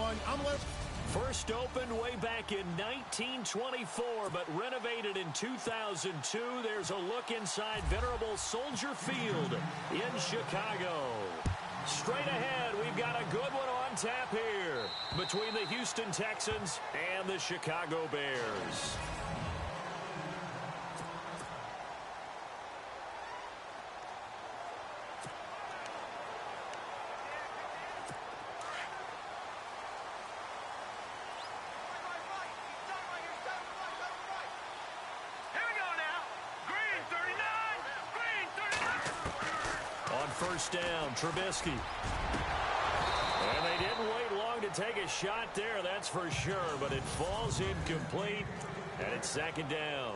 going. I'm left. First opened way back in 1924, but renovated in 2002. There's a look inside venerable Soldier Field in Chicago. Straight ahead, we've got a good one on tap here between the Houston Texans and the Chicago Bears. First down, Trubisky. And they didn't wait long to take a shot there, that's for sure, but it falls incomplete, and it's second down.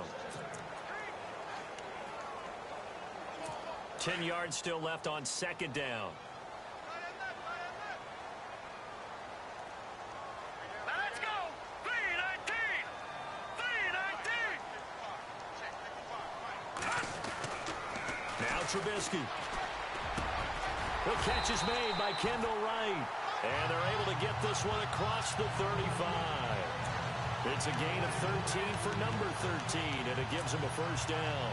10 yards still left on second down. Let's go! 3-19! 3-19! Now Trubisky. The catch is made by Kendall Wright. And they're able to get this one across the 35. It's a gain of 13 for number 13, and it gives him a first down.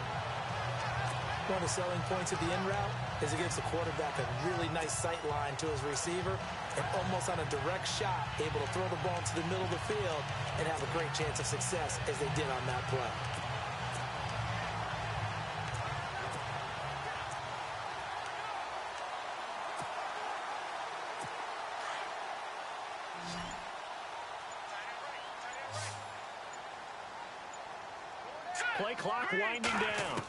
One of the selling points of the in route is it gives the quarterback a really nice sight line to his receiver, and almost on a direct shot, able to throw the ball into the middle of the field and have a great chance of success as they did on that play. Play clock winding down.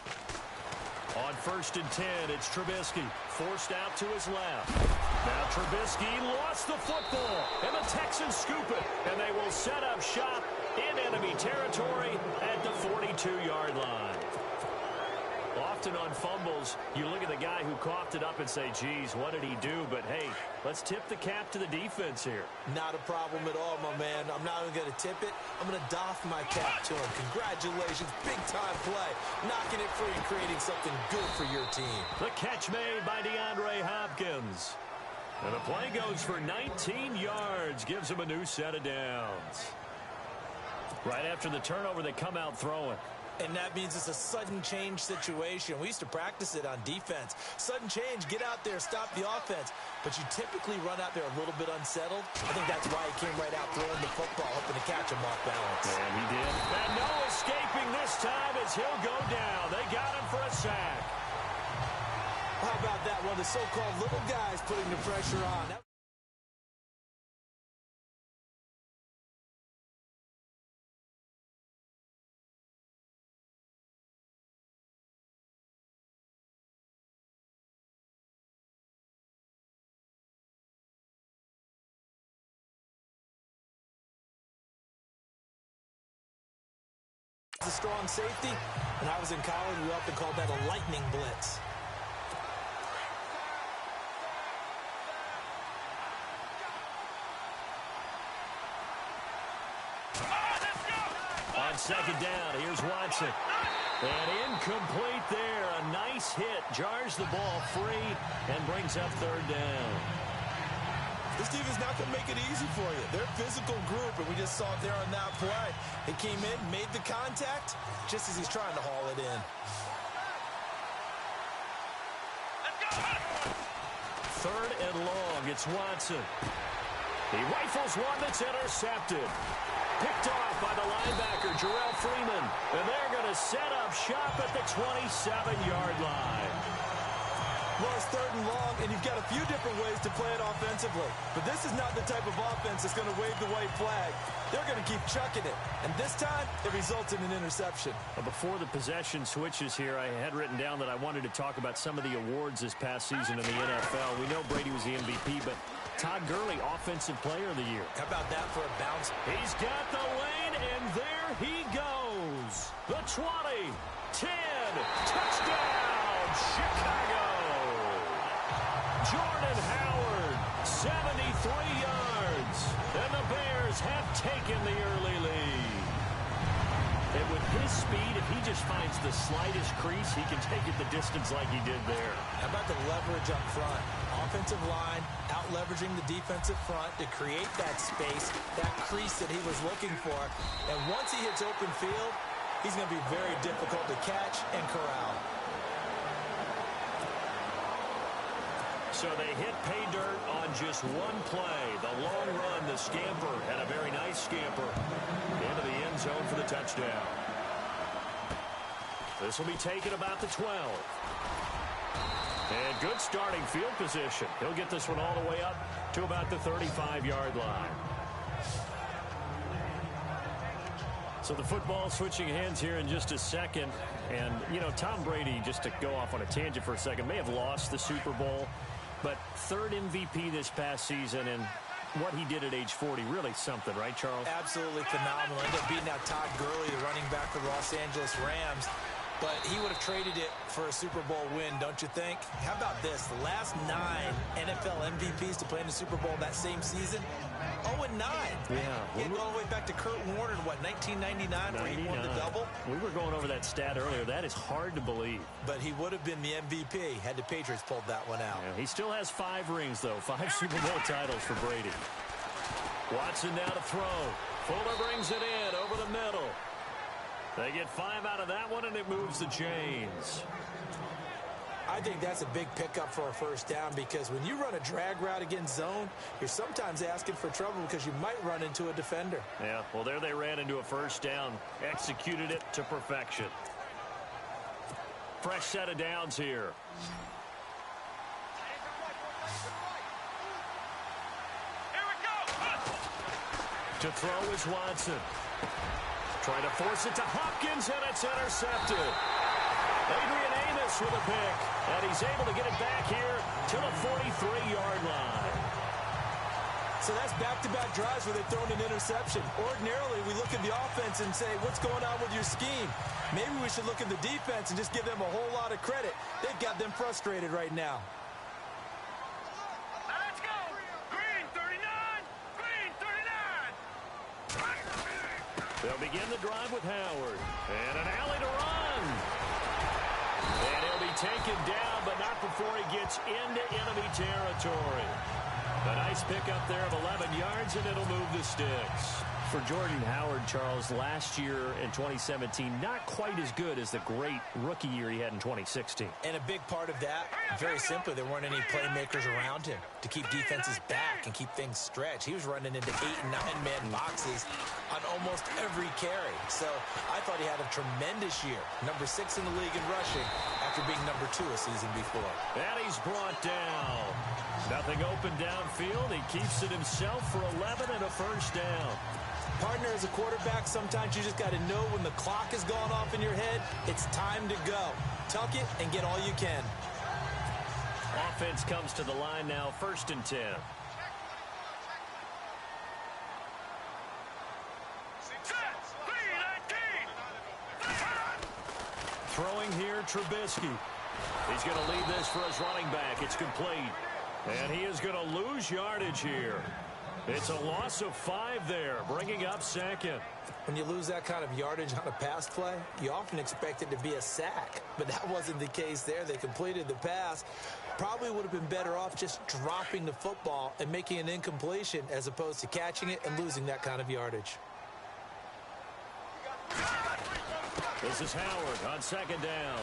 On first and 10, it's Trubisky. Forced out to his left. Now Trubisky lost the football. And the Texans scoop it. And they will set up shop in enemy territory at the 42-yard line. Often on fumbles, you look at the guy who coughed it up and say, geez, what did he do? But, hey, let's tip the cap to the defense here. Not a problem at all, my man. I'm not even going to tip it. I'm going to doff my cap to him. Congratulations. Big-time play. Knocking it free and creating something good for your team. The catch made by DeAndre Hopkins. And the play goes for 19 yards. Gives him a new set of downs. Right after the turnover, they come out throwing. And that means it's a sudden change situation. We used to practice it on defense. Sudden change, get out there, stop the offense. But you typically run out there a little bit unsettled. I think that's why he came right out throwing the football, hoping to catch him off balance. And he did. And no escaping this time as he'll go down. They got him for a sack. How about that one? The so-called little guys putting the pressure on. A strong safety. When I was in college, we often called that a lightning blitz. On second down, here's Watson. And incomplete there. A nice hit. Jars the ball free and brings up third down. This team is not going to make it easy for you. They're a physical group, and we just saw it there on that play. He came in, made the contact, just as he's trying to haul it in. Third and long, it's Watson. He rifles one that's intercepted. Picked off by the linebacker, Jarrell Freeman. And they're going to set up shop at the 27-yard line. Well, it's third and long, and you've got a few different ways to play it offensively. But this is not the type of offense that's going to wave the white flag. They're going to keep chucking it. And this time, it results in an interception. Well, before the possession switches here, I had written down that I wanted to talk about some of the awards this past season in the NFL. We know Brady was the MVP, but Todd Gurley, Offensive Player of the Year. How about that for a bounce? He's got the lane, and there he goes. The 20, 10, touchdown, Chicago. Jordan Howard, 73 yards. And the Bears have taken the early lead. And with his speed, if he just finds the slightest crease, he can take it the distance like he did there. How about the leverage up front? Offensive line out leveraging the defensive front to create that space, that crease that he was looking for. And once he hits open field, he's going to be very difficult to catch and corral. So they hit pay dirt on just one play. The long run, the scamper, and a very nice scamper into the end zone for the touchdown. This will be taken about the 12. And good starting field position. He'll get this one all the way up to about the 35-yard line. So the football switching hands here in just a second. And, you know, Tom Brady, just to go off on a tangent for a second, may have lost the Super Bowl. But third MVP this past season, and what he did at age 40, really something, right, Charles? Absolutely phenomenal. Ended up beating out Todd Gurley, the running back for the Los Angeles Rams. But he would have traded it for a Super Bowl win, don't you think? How about this? The last 9 NFL MVPs to play in the Super Bowl that same season, 0-9. Yeah. He had to go all the way back to Kurt Warner in, what, 1999, where he won the double? We were going over that stat earlier. That is hard to believe. But he would have been the MVP had the Patriots pulled that one out. Yeah, he still has 5 rings, though. 5 Super Bowl titles for Brady. Watson now to throw. Fuller brings it in over the middle. They get 5 out of that one, and it moves the chains. I think that's a big pickup for a first down because when you run a drag route against zone, you're sometimes asking for trouble because you might run into a defender. Yeah, well, there they ran into a first down. Executed it to perfection. Fresh set of downs here. Here we go. To throw is Watson. Trying to force it to Hopkins, and it's intercepted. Adrian Amos with a pick, and he's able to get it back here to the 43-yard line. So that's back-to-back drives where they've thrown an interception. Ordinarily, we look at the offense and say, what's going on with your scheme? Maybe we should look at the defense and just give them a whole lot of credit. They've got them frustrated right now. Let's go. Green 39. Green 39. They'll begin the drive with Howard. And an alley to run. And he'll be taken down, but not before he gets into enemy territory. A nice pickup there of 11 yards, and it'll move the sticks. For Jordan Howard, Charles, last year in 2017, not quite as good as the great rookie year he had in 2016. And a big part of that, very simply, there weren't any playmakers around him to keep defenses back and keep things stretched. He was running into 8- and 9-man boxes on almost every carry. So I thought he had a tremendous year. Number 6 in the league in rushing after being number 2 a season before. And he's brought down. Nothing open downfield. He keeps it himself for 11 and a first down. Partner, as a quarterback, sometimes you just got to know when the clock has gone off in your head, it's time to go. Tuck it and get all you can. Offense comes to the line now, 1st and 10. Throwing here, Trubisky. He's going to lead this for his running back. It's complete. And he is going to lose yardage here. It's a loss of 5 there, bringing up 2nd. When you lose that kind of yardage on a pass play, you often expect it to be a sack. But that wasn't the case there. They completed the pass. Probably would have been better off just dropping the football and making an incompletion as opposed to catching it and losing that kind of yardage. This is Howard on 2nd down.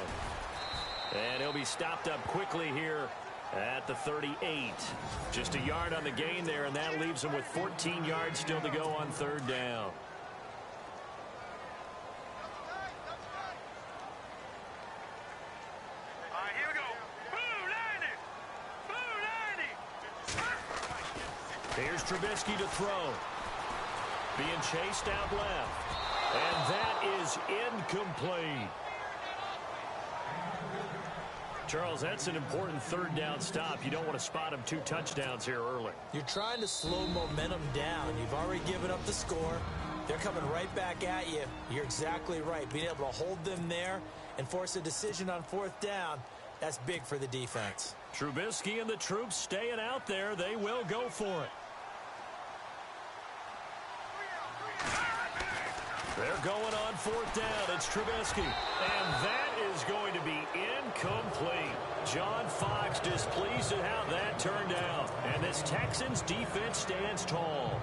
And he'll be stopped up quickly here at the 38. Just a yard on the gain there, and that leaves him with 14 yards still to go on 3rd down. Here we go. Blue 90. Blue 90. Here's Trubisky to throw. Being chased out left. And that is incomplete. Charles, that's an important 3rd down stop. You don't want to spot him 2 touchdowns here early. You're trying to slow momentum down. You've already given up the score. They're coming right back at you. You're exactly right. Being able to hold them there and force a decision on 4th down, that's big for the defense. Trubisky and the troops staying out there. They will go for it. They're going on fourth down, it's Trubisky. And that is going to be incomplete. John Fox displeased at how that turned out. And this Texans defense stands tall.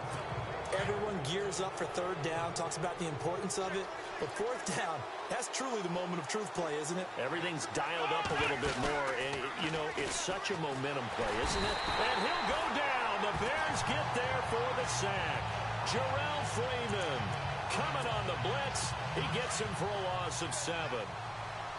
Everyone gears up for third down, talks about the importance of it. But fourth down, that's truly the moment of truth play, isn't it? Everything's dialed up a little bit more. And, you know, it's such a momentum play, isn't it? And he'll go down. The Bears get there for the sack. Jarrell Freeman coming on the blitz. He gets him for a loss of 7.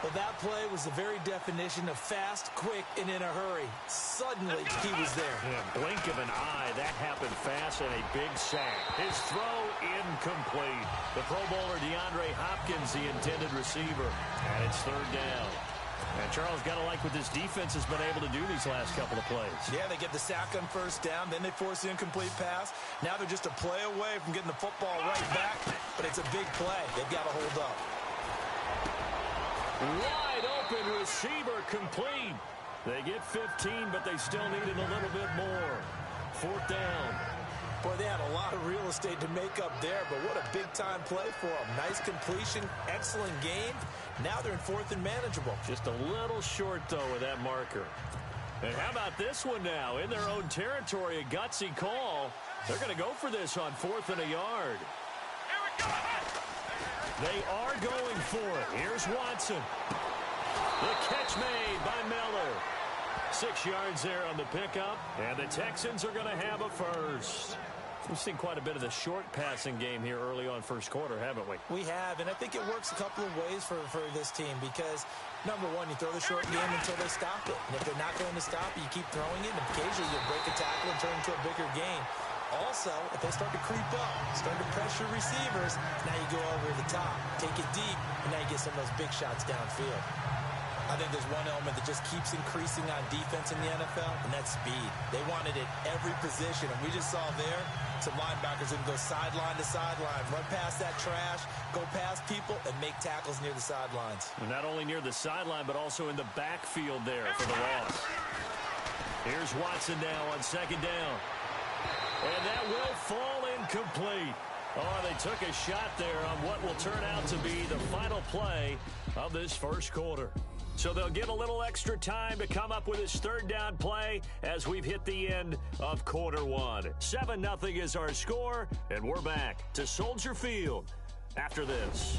Well, that play was the very definition of fast, quick, and in a hurry. Suddenly, he was there. Yeah, blink of an eye. That happened fast and a big sack. His throw incomplete. The Pro Bowler DeAndre Hopkins, the intended receiver. And it's third down. And Charles, got to like what this defense has been able to do these last couple of plays. Yeah, they get the sack on first down, then they force the incomplete pass. Now they're just a play away from getting the football right back, but it's a big play. They've got to hold up. Wide open receiver complete. They get 15, but they still needed a little bit more. Fourth down. Boy, they had a lot of real estate to make up there, but what a big-time play for them. Nice completion, excellent game. Now they're in fourth and manageable. Just a little short, though, with that marker. And how about this one now? In their own territory, a gutsy call. They're going to go for this on fourth and a yard. Here we go. They are going for it. Here's Watson. The catch made by Miller. 6 yards there on the pickup. And the Texans are going to have a first. We've seen quite a bit of the short passing game here early on first quarter, haven't we? We have, and I think it works a couple of ways for this team because, number one, you throw the short game until they stop it. And if they're not going to stop it, you keep throwing it, and occasionally you'll break a tackle and turn it into a bigger game. Also, if they start to creep up, start to pressure receivers, now you go over the top, take it deep, and now you get some of those big shots downfield. I think there's one element that just keeps increasing on defense in the NFL, and that's speed. They want it at every position, and we just saw there some linebackers who can go sideline to sideline, run past that trash, go past people, and make tackles near the sidelines. And not only near the sideline, but also in the backfield there for the loss. Here's Watson now on second down. And that will fall incomplete. Oh, they took a shot there on what will turn out to be the final play of this first quarter. So they'll get a little extra time to come up with his third down play as we've hit the end of quarter one. 7-0 is our score, and we're back to Soldier Field after this.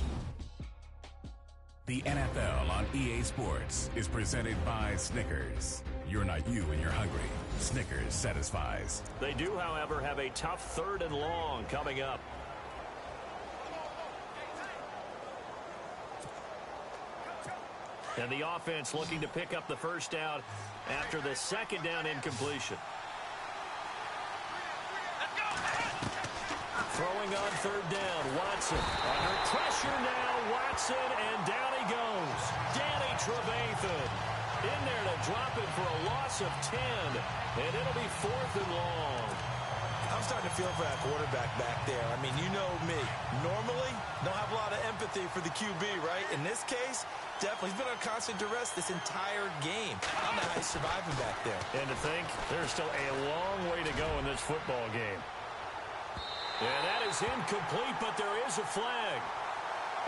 The NFL on EA Sports is presented by Snickers. You're not you when you're hungry. Snickers satisfies. They do, however, have a tough third and long coming up. And the offense looking to pick up the first down after the second down incompletion. Throwing on third down, Watson. Under pressure now, Watson, and down he goes. Danny Trevathan in there to drop it for a loss of 10, and it'll be fourth and long. I'm starting to feel for that quarterback back there. I mean, you know me. Normally, don't have a lot of empathy for the QB, right? In this case, definitely. He's been on constant duress this entire game. I don't know how he's surviving back there. And to think, there's still a long way to go in this football game. And that is incomplete, but there is a flag.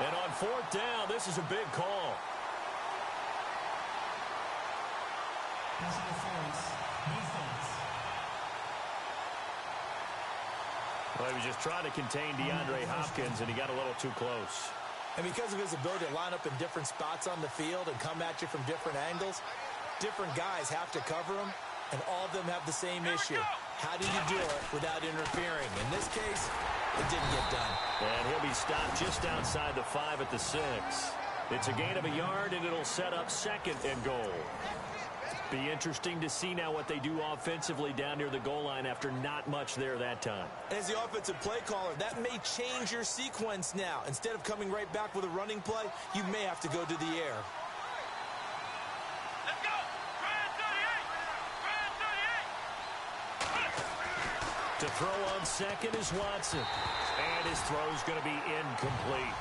And on fourth down, this is a big call. Well, he was just trying to contain DeAndre Hopkins, and he got a little too close. And because of his ability to line up in different spots on the field and come at you from different angles, different guys have to cover him, and all of them have the same issue. How do you do it without interfering? In this case, it didn't get done. And he'll be stopped just outside the 5 at the 6. It's a gain of a yard, and it'll set up second and goal. Be interesting to see now what they do offensively down near the goal line after not much there that time. As the offensive play caller, that may change your sequence now. Instead of coming right back with a running play, you may have to go to the air. Let's go. Grand 38. To throw on second is Watson. And his throw's going to be incomplete.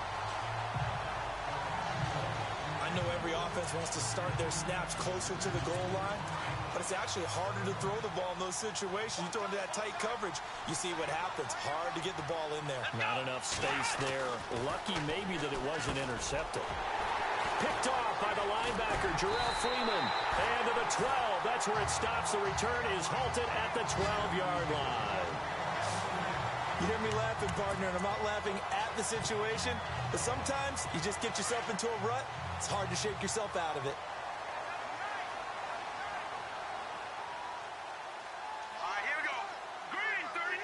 I know every offense wants to start their snaps closer to the goal line, but it's actually harder to throw the ball in those situations. You throw into that tight coverage, you see what happens. Hard to get the ball in there. Not enough space there. Lucky maybe that it wasn't intercepted. Picked off by the linebacker, Jarrell Freeman. And to the 12. That's where it stops. The return is halted at the 12-yard line. You hear me laughing, partner, and I'm not laughing at the situation, but sometimes you just get yourself into a rut. It's hard to shake yourself out of it. All right, here we go. Green 39.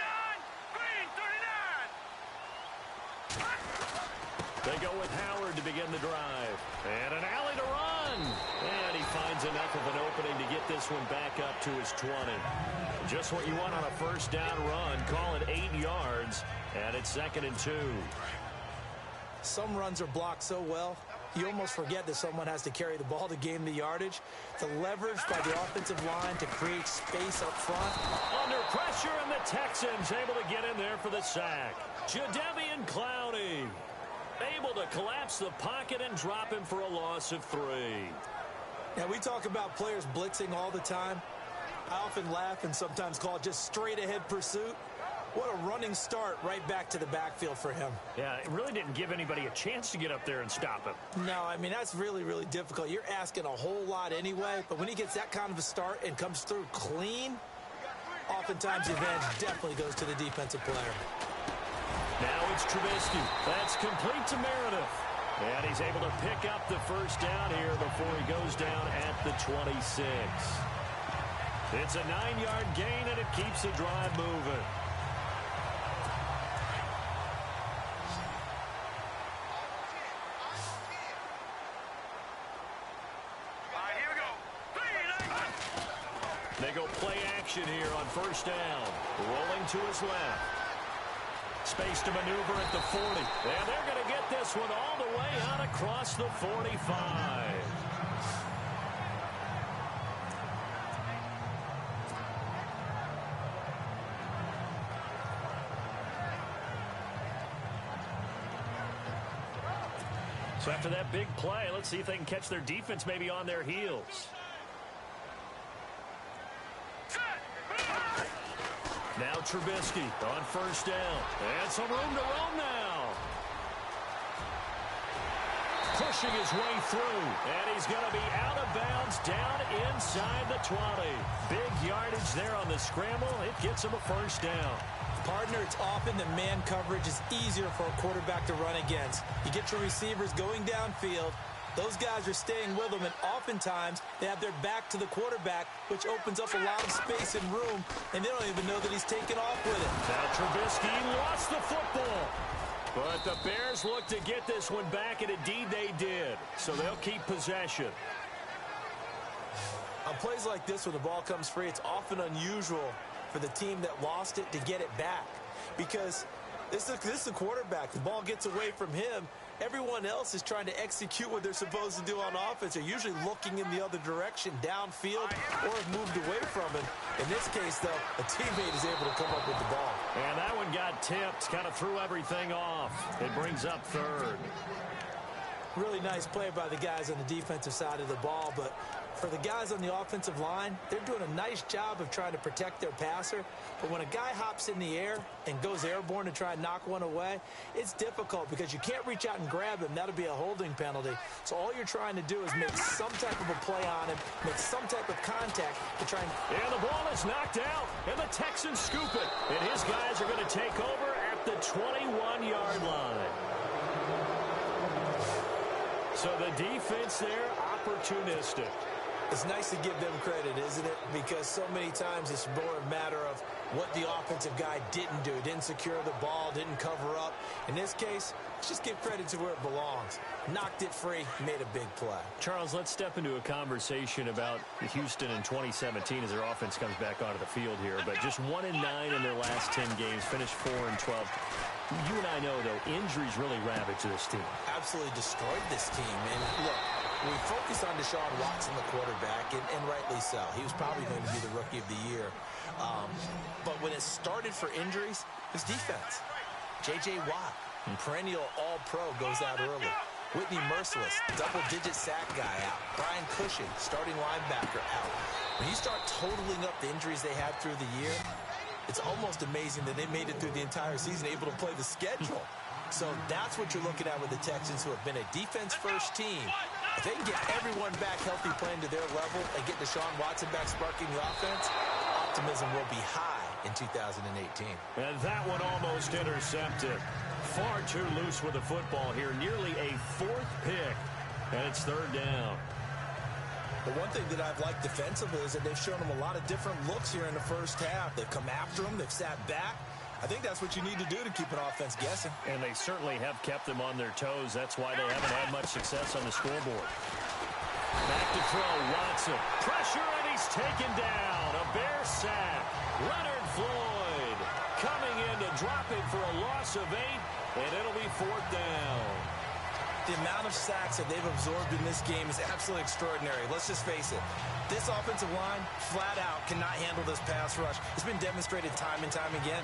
Green 39. They go with Howard to begin the drive. And an alley to run. And he finds enough of an opening to get this one back up to his 20. Just what you want on a first down run. Call it 8 yards. And it's 2nd and 2. Some runs are blocked so well, you almost forget that someone has to carry the ball to gain the yardage. The leverage by the offensive line to create space up front. Under pressure, and the Texans able to get in there for the sack. Jadeveon Clowney able to collapse the pocket and drop him for a loss of 3. Now, we talk about players blitzing all the time. I often laugh and sometimes call it just straight-ahead pursuit. What a running start right back to the backfield for him. Yeah, it really didn't give anybody a chance to get up there and stop him. No, I mean, that's really, really difficult. You're asking a whole lot anyway, but when he gets that kind of a start and comes through clean, oftentimes the advantage definitely goes to the defensive player. Now it's Trubisky. That's complete to Meredith. And he's able to pick up the first down here before he goes down at the 26. It's a 9-yard gain, and it keeps the drive moving. All right, here we go. They go play action here on first down. Rolling to his left. Space to maneuver at the 40. And they're going to get this one all the way out across the 45. So after that big play, let's see if they can catch their defense maybe on their heels. Now Trubisky on first down. And some room to roam now. Pushing his way through. And he's going to be out of bounds down inside the 20. Big yardage there on the scramble. It gets him a first down. Partner, it's often that man coverage is easier for a quarterback to run against. You get your receivers going downfield. Those guys are staying with them, and oftentimes they have their back to the quarterback, which opens up a lot of space and room, and they don't even know that he's taken off with it. Now Trubisky lost the football. But the Bears look to get this one back, and indeed they did. So they'll keep possession. On plays like this, when the ball comes free, it's often unusual for the team that lost it to get it back. Because this is the quarterback. The ball gets away from him. Everyone else is trying to execute what they're supposed to do on offense. They're usually looking in the other direction, downfield, or have moved away from him. In this case, though, a teammate is able to come up with the ball. And that one got tipped, kind of threw everything off. It brings up third. Really nice play by the guys on the defensive side of the ball, but for the guys on the offensive line, they're doing a nice job of trying to protect their passer. But when a guy hops in the air and goes airborne to try and knock one away, it's difficult because you can't reach out and grab him. That'll be a holding penalty. So all you're trying to do is make some type of a play on him, make some type of contact to try and... And the ball is knocked out, and the Texans scoop it. And his guys are going to take over at the 21-yard line. So the defense there, opportunistic. It's nice to give them credit, isn't it? Because so many times it's more a matter of what the offensive guy didn't do. Didn't secure the ball, didn't cover up. In this case, let's just give credit to where it belongs. Knocked it free, made a big play. Charles, let's step into a conversation about Houston in 2017 as their offense comes back onto the field here. But just 1-9 in their last 10 games, finished 4-12. You and I know, though, injuries really ravaged this team. Absolutely destroyed this team. And look, we focus on Deshaun Watson, the quarterback, and rightly so. He was probably going to be the rookie of the year. But when it started for injuries, it was defense. J.J. Watt, perennial all-pro, goes out early. Whitney Merciless, double-digit sack guy out. Brian Cushing, starting linebacker, out. When you start totaling up the injuries they had through the year, it's almost amazing that they made it through the entire season able to play the schedule. So that's what you're looking at with the Texans, who have been a defense-first team. If they can get everyone back healthy playing to their level and get Deshaun Watson back sparking the offense, optimism will be high in 2018. And that one almost intercepted. Far too loose with the football here. Nearly a fourth pick. And it's third down. The one thing that I've liked defensively is that they've shown them a lot of different looks here in the first half. They've come after them. They've sat back. I think that's what you need to do to keep an offense guessing. And they certainly have kept them on their toes. That's why they haven't had much success on the scoreboard. Back to throw, Watson. Pressure, and he's taken down. A Bear sack. Leonard Floyd coming in to drop it for a loss of 8, and it'll be fourth down. The amount of sacks that they've absorbed in this game is absolutely extraordinary. Let's just face it. This offensive line, flat out, cannot handle this pass rush. It's been demonstrated time and time again.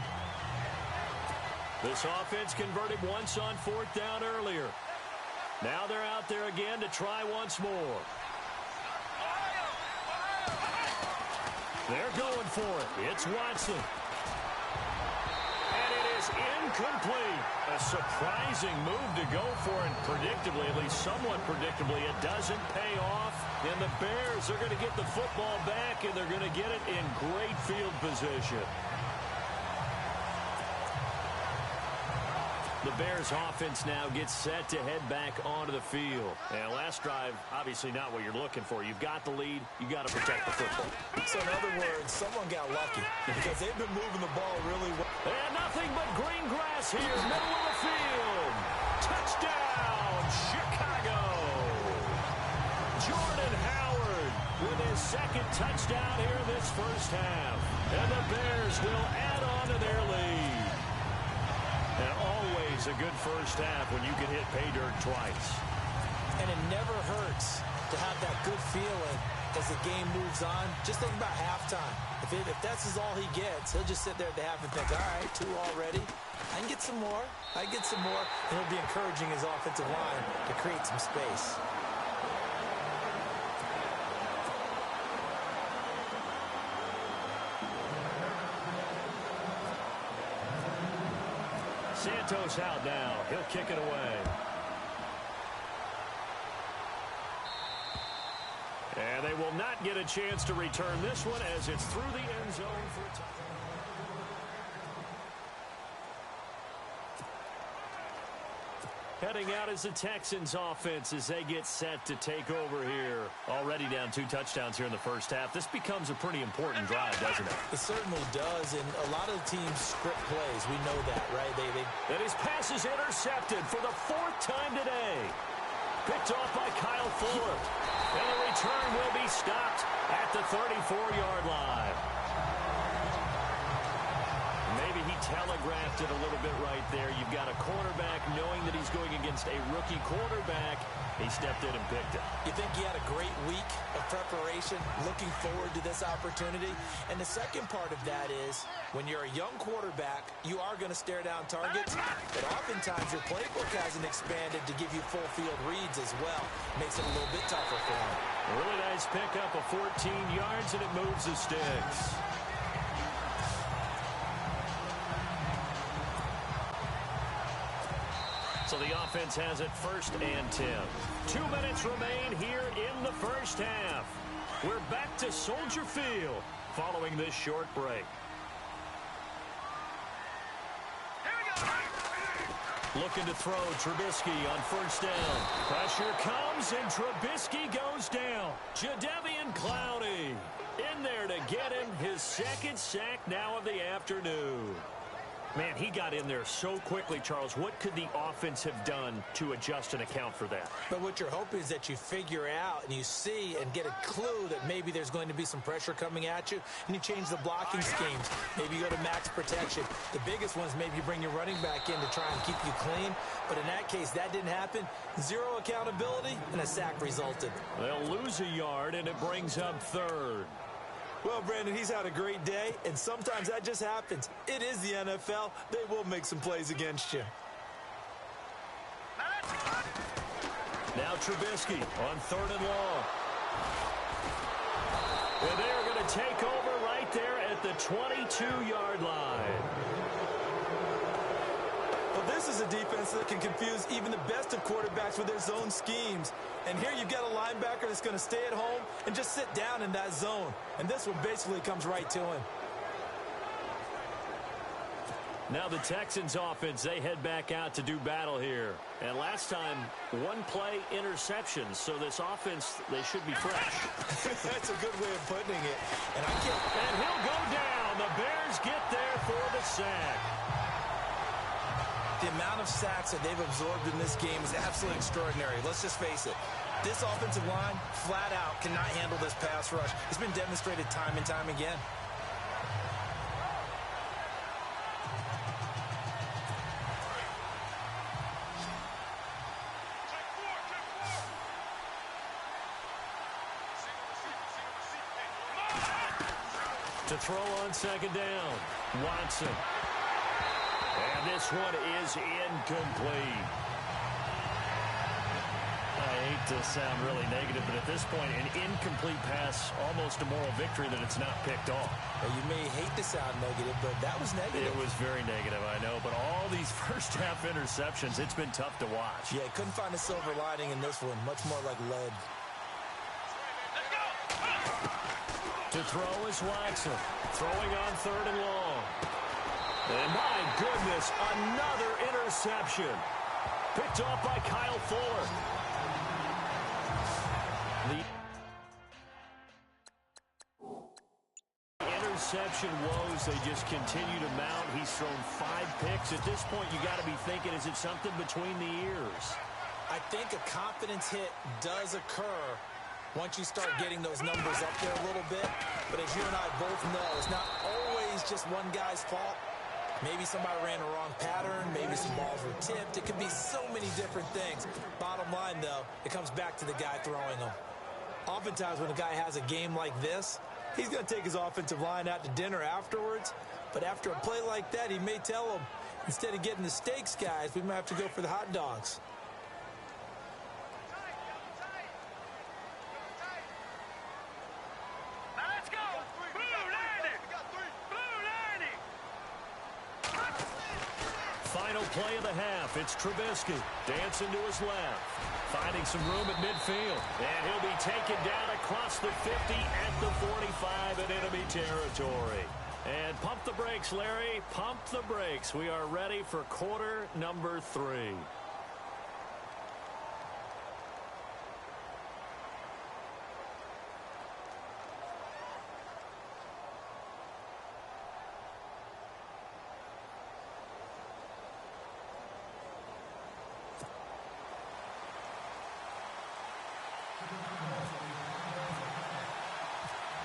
This offense converted once on fourth down earlier. Now they're out there again to try once more. They're going for it. It's Watson. And it is incomplete. A surprising move to go for, and predictably, at least somewhat predictably, it doesn't pay off. And the Bears are going to get the football back, and they're going to get it in great field position. The Bears offense now gets set to head back onto the field. And last drive, obviously not what you're looking for. You've got the lead. You got to protect the football. So in other words, someone got lucky because they've been moving the ball really well. And nothing but green grass here, middle of the field. Touchdown, Chicago. Jordan Howard with his second touchdown here in this first half. And the Bears will add on to their lead. And always a good first half when you can hit pay dirt twice. And it never hurts to have that good feeling as the game moves on. Just think about halftime. If that's all he gets, he'll just sit there at the half and think, all right, 2 already. I can get some more. I can get some more. And he'll be encouraging his offensive line to create some space. Santos out now. He'll kick it away. And they will not get a chance to return this one as it's through the end zone for a touchdown. Heading out is the Texans offense as they get set to take over here. Already down 2 touchdowns here in the first half. This becomes a pretty important drive, doesn't it? It certainly does, and a lot of the teams script plays. We know that, right? And his pass is intercepted for the 4th time today. Picked off by Kyle Fuller. And the return will be stopped at the 34-yard line. Maybe he telegraphed it a little bit right there. You've got a quarterback knowing that he's going against a rookie quarterback. He stepped in and picked it. You think he had a great week of preparation, looking forward to this opportunity? And the second part of that is, when you're a young quarterback, you are going to stare down targets, but oftentimes your playbook hasn't expanded to give you full field reads as well. Makes it a little bit tougher for him. A really nice pickup of 14 yards, and it moves the sticks. So the offense has it 1st and 10. 2 minutes remain here in the first half. We're back to Soldier Field following this short break. Looking to throw, Trubisky on 1st down. Pressure comes, and Trubisky goes down. Jadeveon Clowney in there to get him his 2nd sack now of the afternoon. Man, he got in there so quickly, Charles. What could the offense have done to adjust and account for that? But what you're hoping is that you figure out and you see and get a clue that maybe there's going to be some pressure coming at you, and you change the blocking schemes. Maybe you go to max protection. The biggest one is maybe you bring your running back in to try and keep you clean. But in that case, that didn't happen. 0 accountability, and a sack resulted. They'll lose a yard, and it brings up 3rd. Well, Brandon, he's had a great day, and sometimes that just happens. It is the NFL. They will make some plays against you. Now Trubisky on 3rd and long. And they're going to take over right there at the 22-yard line. Well, this is a defense that can confuse even the best of quarterbacks with their zone schemes. And here you've got a linebacker that's going to stay at home and just sit down in that zone. And this one basically comes right to him. Now the Texans offense, they head back out to do battle here. And last time, 1 play interceptions. So this offense, they should be fresh. That's a good way of putting it. And he'll go down. The Bears get there for the sack. The amount of sacks that they've absorbed in this game is absolutely extraordinary. Let's just face it. This offensive line, flat out, cannot handle this pass rush. It's been demonstrated time and time again. To throw on 2nd down, Watson. And this one is incomplete. I hate to sound really negative, but at this point, an incomplete pass, almost a moral victory that it's not picked off. Well, you may hate to sound negative, but that was negative. It was very negative, I know. But all these first-half interceptions, it's been tough to watch. Yeah, couldn't find a silver lining in this one. Much more like lead. To throw is Watson. Throwing on 3rd and long. And my goodness, another interception. Picked off by Kyle Fuller. The interception woes, they just continue to mount. He's thrown 5 picks. At this point, you got to be thinking, is it something between the ears? I think a confidence hit does occur once you start getting those numbers up there a little bit. But as you and I both know, it's not always just one guy's fault. Maybe somebody ran a wrong pattern. Maybe some balls were tipped. It could be so many different things. Bottom line, though, it comes back to the guy throwing them. Oftentimes when a guy has a game like this, he's going to take his offensive line out to dinner afterwards. But after a play like that, he may tell them, instead of getting the steaks, guys, we might have to go for the hot dogs. Final play of the half. It's Trubisky dancing to his left, finding some room at midfield. And he'll be taken down across the 50 at the 45 in enemy territory. And pump the brakes, Larry. Pump the brakes. We are ready for quarter number 3.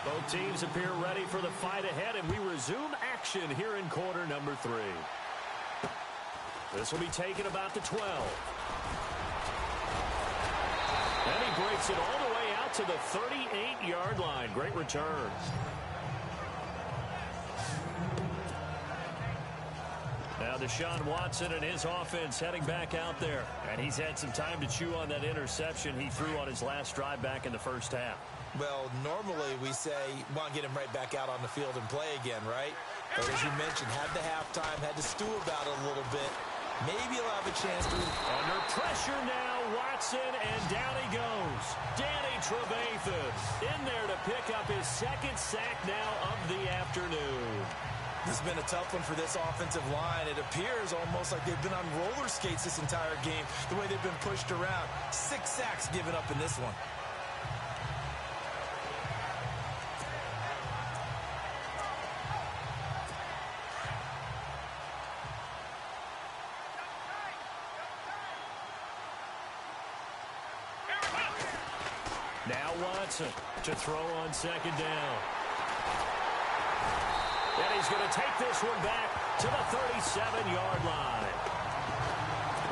Both teams appear ready for the fight ahead, and we resume action here in quarter number 3. This will be taken about the 12. And he breaks it all the way out to the 38-yard line. Great return. Now Deshaun Watson and his offense heading back out there. And he's had some time to chew on that interception he threw on his last drive back in the first half. Well, normally we say, want to get him right back out on the field and play again, right? But as you mentioned, had the halftime, had to stew about it a little bit. Maybe he'll have a chance to... Under pressure now, Watson, and down he goes. Danny Trevathan in there to pick up his 2nd sack now of the afternoon. This has been a tough one for this offensive line. It appears almost like they've been on roller skates this entire game, the way they've been pushed around. 6 sacks given up in this one. Now Watson to throw on 2nd down. And he's going to take this one back to the 37-yard line.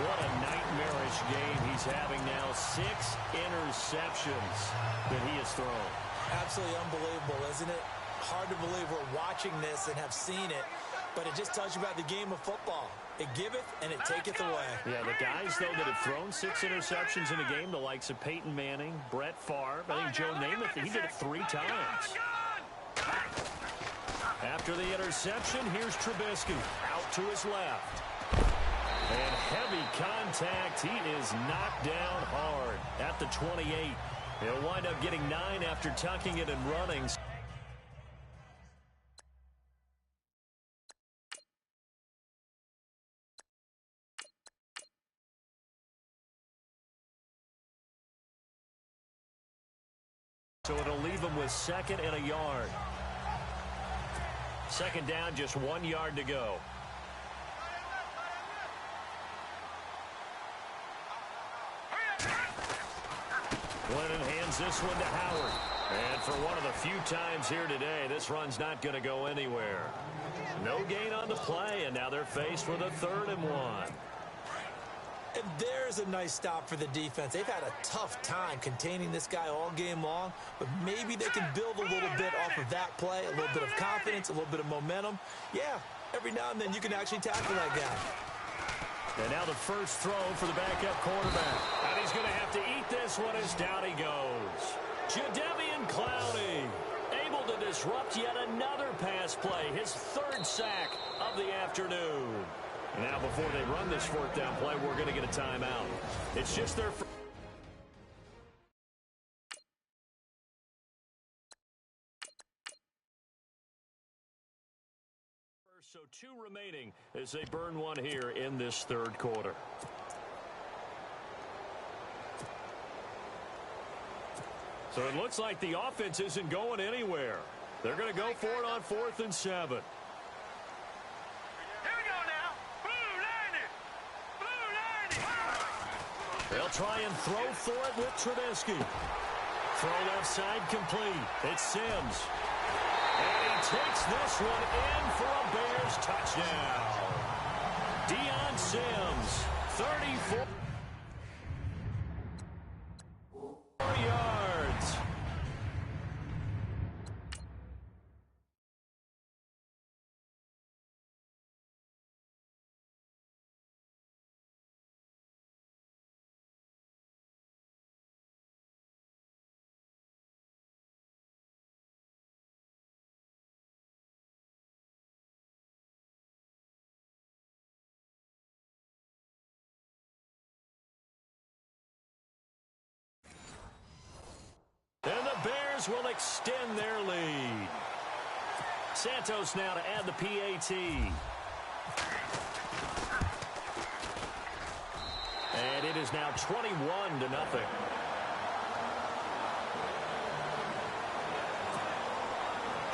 What a nightmarish game he's having now. 6 interceptions that he has thrown. Absolutely unbelievable, isn't it? Hard to believe we're watching this and have seen it. But it just tells you about the game of football. It giveth and it taketh away. Yeah, the guys, though, that have thrown 6 interceptions in a game, the likes of Peyton Manning, Brett Favre, I think Joe Namath, he did it 3 times. After the interception, here's Trubisky out to his left. And heavy contact. He is knocked down hard at the 28. He'll wind up getting 9 after tucking it and running. So it'll leave him with 2nd and a yard. 2nd down, just 1 yard to go. Glennon hands this one to Howard. And for one of the few times here today, this run's not going to go anywhere. No gain on the play, and now they're faced with a 3rd and 1. And there's a nice stop for the defense. They've had a tough time containing this guy all game long, but maybe they can build a little bit off of that play, a little bit of confidence, a little bit of momentum. Yeah, every now and then you can actually tackle that guy. And now the first throw for the backup quarterback. And he's going to have to eat this one as down he goes. Jadeveon Clowney able to disrupt yet another pass play, his 3rd sack of the afternoon. Now, before they run this 4th down play, we're going to get a timeout. It's just their first. So 2 remaining as they burn one here in this 3rd quarter. So it looks like the offense isn't going anywhere. They're going to go for it on 4th and 7. They'll try and throw for it with Trubisky. Throw left side complete. It's Sims. And he takes this one in for a Bears touchdown. Deion Sims, 34 yards. And the Bears will extend their lead. Santos now to add the PAT. And it is now 21-0.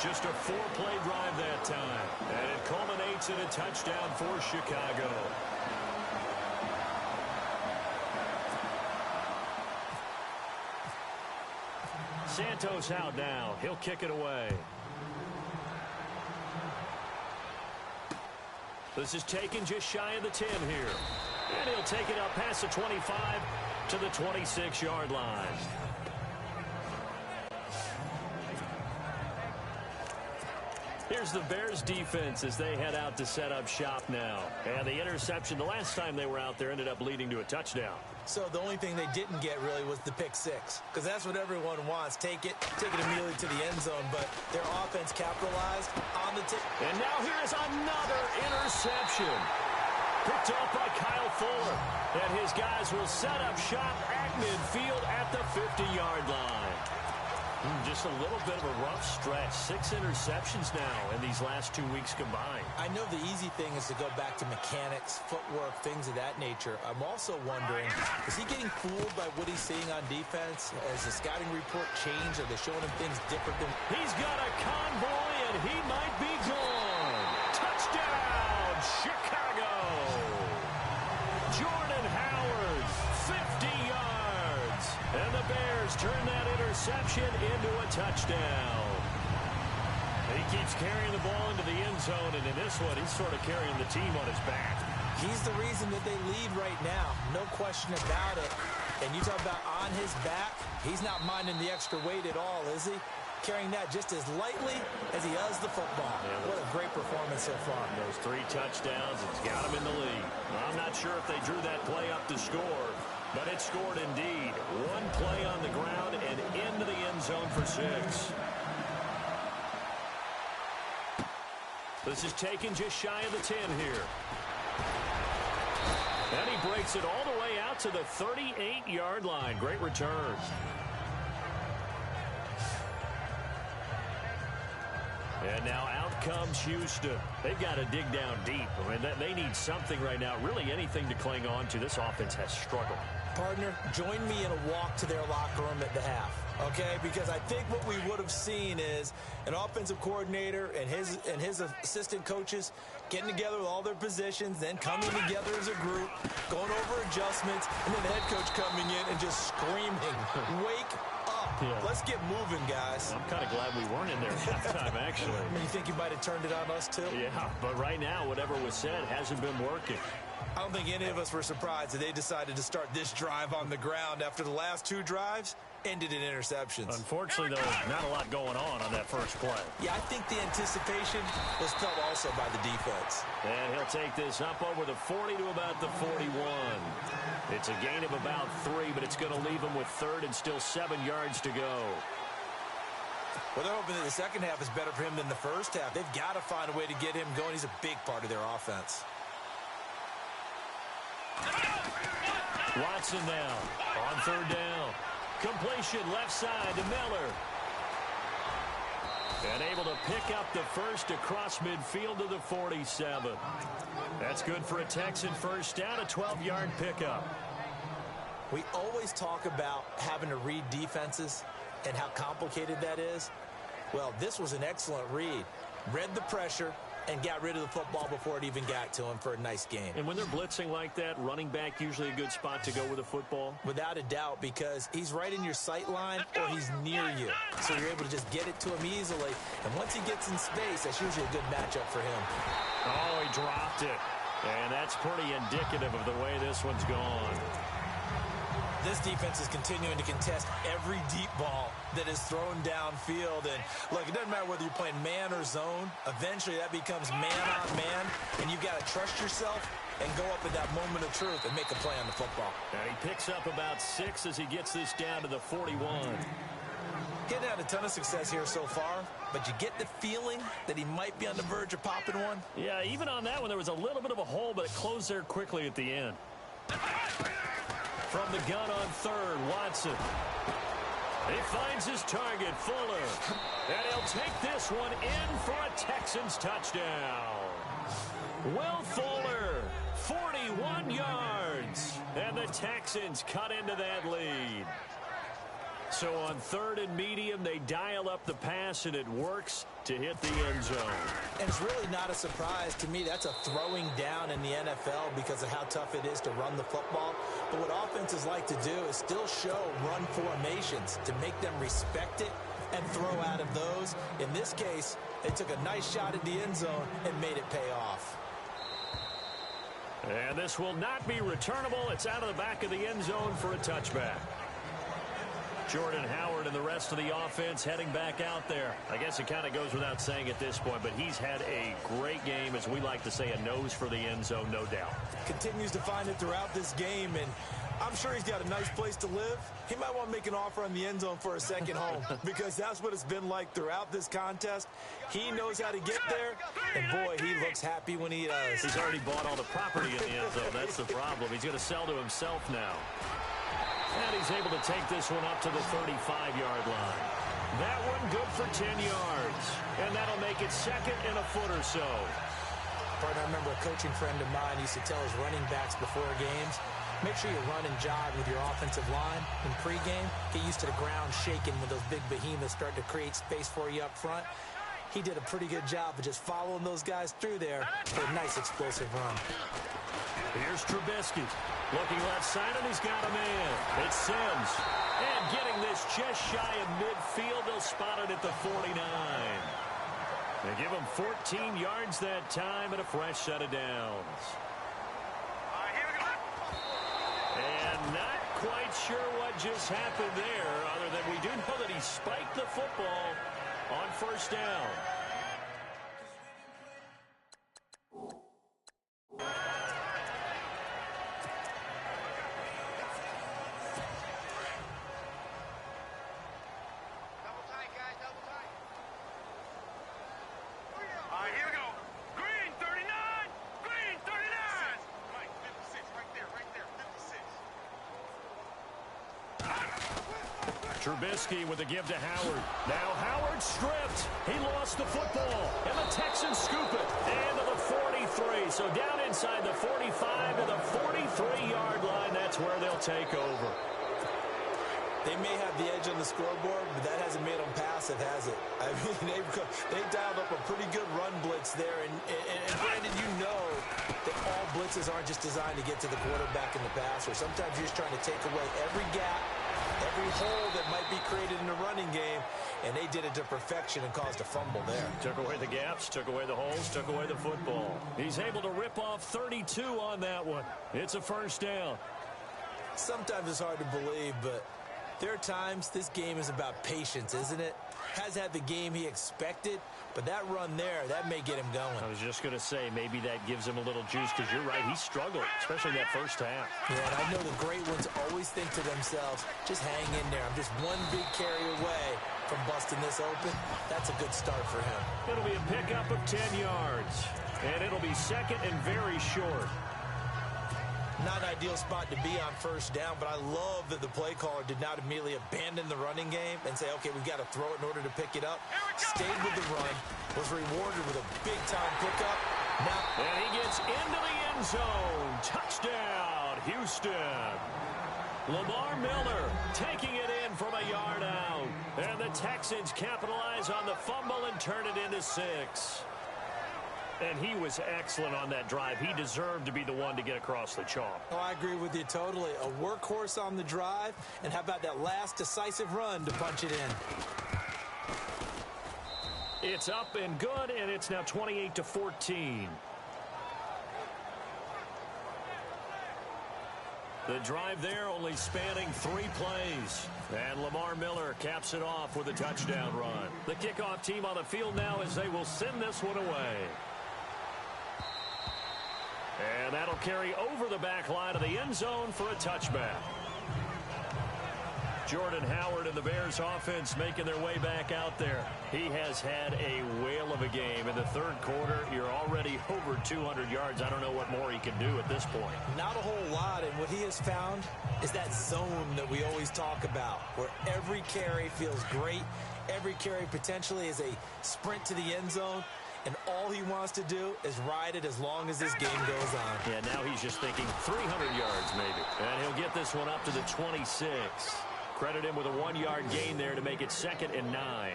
Just a 4-play drive that time. And it culminates in a touchdown for Chicago. Santos out now. He'll kick it away. This is taken just shy of the 10 here. And he'll take it up past the 25 to the 26-yard line. Here's the Bears defense as they head out to set up shop now. And the interception the last time they were out there ended up leading to a touchdown. So the only thing they didn't get really was the pick 6, because that's what everyone wants. Take it immediately to the end zone, but their offense capitalized on the tip. And now here is another interception. Picked off by Kyle Fuller. And his guys will set up shop at midfield at the 50-yard line. Just a little bit of a rough stretch. 6 interceptions now in these last 2 weeks combined. I know the easy thing is to go back to mechanics, footwork, things of that nature. I'm also wondering, is he getting fooled by what he's seeing on defense? Has the scouting report changed? Are they showing him things different than... He's got a convoy, and he might be gone. Touchdown, Chicago. Jordan Howard, 50 yards. And the Bears turn that interception into a touchdown. He keeps carrying the ball into the end zone, and in this one, he's sort of carrying the team on his back. He's the reason that they lead right now. No question about it. And you talk about on his back, he's not minding the extra weight at all, is he? carrying that just as lightly as he does the football. Yeah, what a great performance so far. Those 3 touchdowns, it's got him in the lead. I'm not sure if they drew that play up to score, but it scored indeed. 1 play on the ground and into the end zone for 6. This is taken just shy of the 10 here. And he breaks it all the way out to the 38-yard line. Great return. And now out comes Houston. They've got to dig down deep. I mean, they need something right now, really anything to cling on to. This offense has struggled. Partner, join me in a walk to their locker room at the half, okay? Because I think what we would have seen is an offensive coordinator and his assistant coaches getting together with all their positions, then coming together as a group, going over adjustments, and then the head coach coming in and just screaming, wake up. Yeah. Let's get moving, guys. I'm kind of glad we weren't in there at halftime, actually. I mean, you think you might have turned it on us, too? Yeah, but right now, whatever was said hasn't been working. I don't think any of us were surprised that they decided to start this drive on the ground after the last 2 drives ended in interceptions. Unfortunately, though, not a lot going on that first play. Yeah, I think the anticipation was felt also by the defense. And he'll take this up over the 40 to about the 41. It's a gain of about 3, but it's going to leave him with 3rd and still 7 yards to go. Well, they're hoping that the second half is better for him than the first half. They've got to find a way to get him going. He's a big part of their offense. Watson now on 3rd down. Completion left side to Miller. And able to pick up the first across midfield to the 47. That's good for a Texan first down, a 12-yard pickup. We always talk about having to read defenses and how complicated that is. Well, this was an excellent read. Read the pressure and got rid of the football before it even got to him for a nice game. And when they're blitzing like that, running back usually a good spot to go with the football? Without a doubt, because he's right in your sight line or he's near you. So you're able to just get it to him easily. And once he gets in space, that's usually a good matchup for him. Oh, he dropped it. And that's pretty indicative of the way this one's gone. This defense is continuing to contest every deep ball that is thrown downfield. And, look, it doesn't matter whether you're playing man or zone. Eventually, that becomes man on man, and you've got to trust yourself and go up at that moment of truth and make a play on the football. And he picks up about 6 as he gets this down to the 41. Getting had a ton of success here so far, but you get the feeling that he might be on the verge of popping one. Yeah, even on that one, there was a little bit of a hole, but it closed there quickly at the end. From the gun on 3rd, Watson. He finds his target, Fuller. And he'll take this one in for a Texans touchdown. Will Fuller, 41 yards. And the Texans cut into that lead. So on 3rd and medium, they dial up the pass, and it works to hit the end zone. And it's really not a surprise to me. That's a throwing down in the NFL because of how tough it is to run the football. But what offenses like to do is still show run formations to make them respect it and throw out of those. In this case, they took a nice shot at the end zone and made it pay off. And this will not be returnable. It's out of the back of the end zone for a touchback. Jordan Howard and the rest of the offense heading back out there. I guess it kind of goes without saying at this point, but he's had a great game, as we like to say, a nose for the end zone, no doubt. Continues to find it throughout this game, and I'm sure he's got a nice place to live. He might want to make an offer on the end zone for a second home because that's what it's been like throughout this contest. He knows how to get there, and boy, he looks happy when he does. He's already bought all the property in the end zone. That's the problem. He's going to sell to himself now. And he's able to take this one up to the 35-yard line. That one good for 10 yards. And that'll make it 2nd and a foot or so. Partner, I remember a coaching friend of mine used to tell his running backs before games, make sure you run and jog with your offensive line in pregame. Get used to the ground shaking when those big behemoths start to create space for you up front. He did a pretty good job of just following those guys through there for a nice explosive run. Here's Trubisky. Looking left side, and he's got a man. It's Sims. And getting this just shy of midfield. They'll spot it at the 49. They give him 14 yards that time and a fresh set of downs. And not quite sure what just happened there, other than we do know that he spiked the football on first down. Trubisky with a give to Howard. Now Howard stripped. He lost the football. And the Texans scoop it. And to the 43. So down inside the 45 to the 43-yard line. That's where they'll take over. They may have the edge on the scoreboard, but that hasn't made them passive, has it? I mean, they dialed up a pretty good run blitz there. And Brandon, you know that all blitzes aren't just designed to get to the quarterback in the passer. Sometimes you're just trying to take away every gap, every hole that might be created in the running game, and they did it to perfection and caused a fumble there. Took away the gaps, took away the holes, took away the football. He's able to rip off 32 on that one. It's a first down. Sometimes it's hard to believe, but there are times this game is about patience, isn't it? Has had the game he expected, but that run there, that may get him going. I was just going to say, maybe that gives him a little juice, because you're right, he struggled, especially in that first half. Yeah, and I know the great ones always think to themselves, just hang in there. I'm just one big carry away from busting this open. That's a good start for him. It'll be a pickup of 10 yards, and it'll be second and very short. Not an ideal spot to be on first down, but I love that the play caller did not immediately abandon the running game and say, okay, we've got to throw it in order to pick it up. Stayed with the run, was rewarded with a big-time pickup. Now, and he gets into the end zone. Touchdown, Houston. Lamar Miller taking it in from a yard out. And the Texans capitalize on the fumble and turn it into 6. And he was excellent on that drive. He deserved to be the one to get across the chalk. Oh, I agree with you totally. A workhorse on the drive, and how about that last decisive run to punch it in? It's up and good, and it's now 28-14. The drive there only spanning 3 plays. And Lamar Miller caps it off with a touchdown run. The kickoff team on the field now as they will send this one away. And that'll carry over the back line of the end zone for a touchback. Jordan Howard and the Bears offense making their way back out there. He has had a whale of a game. In the third quarter, you're already over 200 yards. I don't know what more he can do at this point. Not a whole lot, and what he has found is that zone that we always talk about, where every carry feels great. Every carry potentially is a sprint to the end zone. And all he wants to do is ride it as long as this game goes on. Yeah, now he's just thinking 300 yards maybe. And he'll get this one up to the 26. Credit him with a 1-yard gain there to make it 2nd and 9.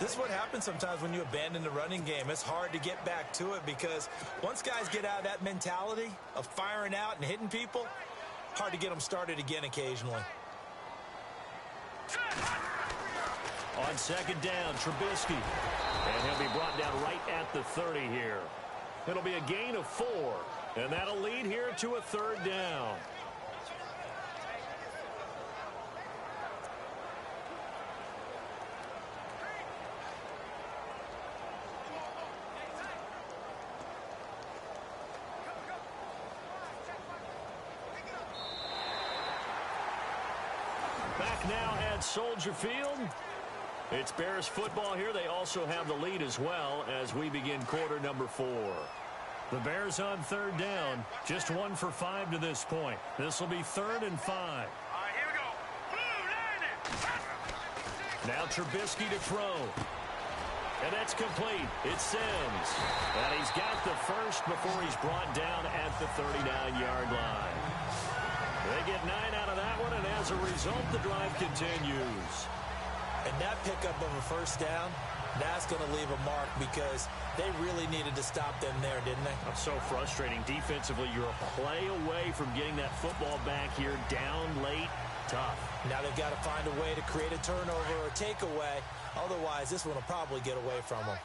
This is what happens sometimes when you abandon the running game. It's hard to get back to it because once guys get out of that mentality of firing out and hitting people, hard to get them started again occasionally. On 2nd down, Trubisky. And he'll be brought down right at the 30 here. It'll be a gain of 4. And that'll lead here to a 3rd down. Back now at Soldier Field. It's Bears football here. They also have the lead as well as we begin quarter number 4. The Bears on 3rd down. Just 1 for 5 to this point. This will be 3rd and 5. All right, here we go. Blue, landed. Now Trubisky to throw. And that's complete. It's Sims. And he's got the first before he's brought down at the 39-yard line. They get 9 out of that one, and as a result, the drive continues. And that pickup of a first down, that's going to leave a mark because they really needed to stop them there, didn't they? It's so frustrating. Defensively, you're a play away from getting that football back here down late. Tough. Now they've got to find a way to create a turnover or takeaway. Otherwise, this one will probably get away from them.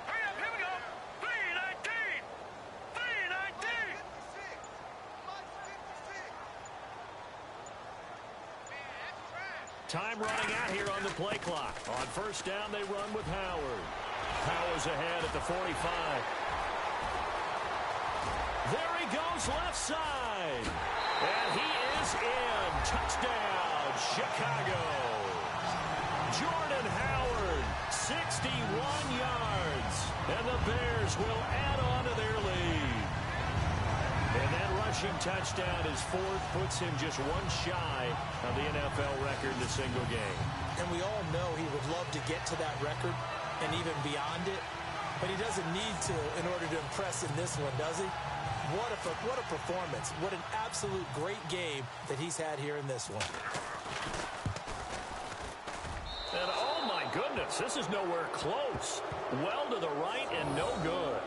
Hurry up, here we go. 3-19. 3-19. Time running out here on the play clock. On first down, they run with Howard. Powers ahead at the 45. There he goes left side. And he is in. Touchdown, Chicago. Jordan Howard, 61 yards. And the Bears will add on to their lead. And that rushing touchdown is fourth, puts him just one shy of the NFL record in a single game. And we all know he would love to get to that record and even beyond it, but he doesn't need to in order to impress in this one, does he? What a performance. What an absolute great game that he's had here in this one. And oh my goodness, this is nowhere close. Well to the right and no good.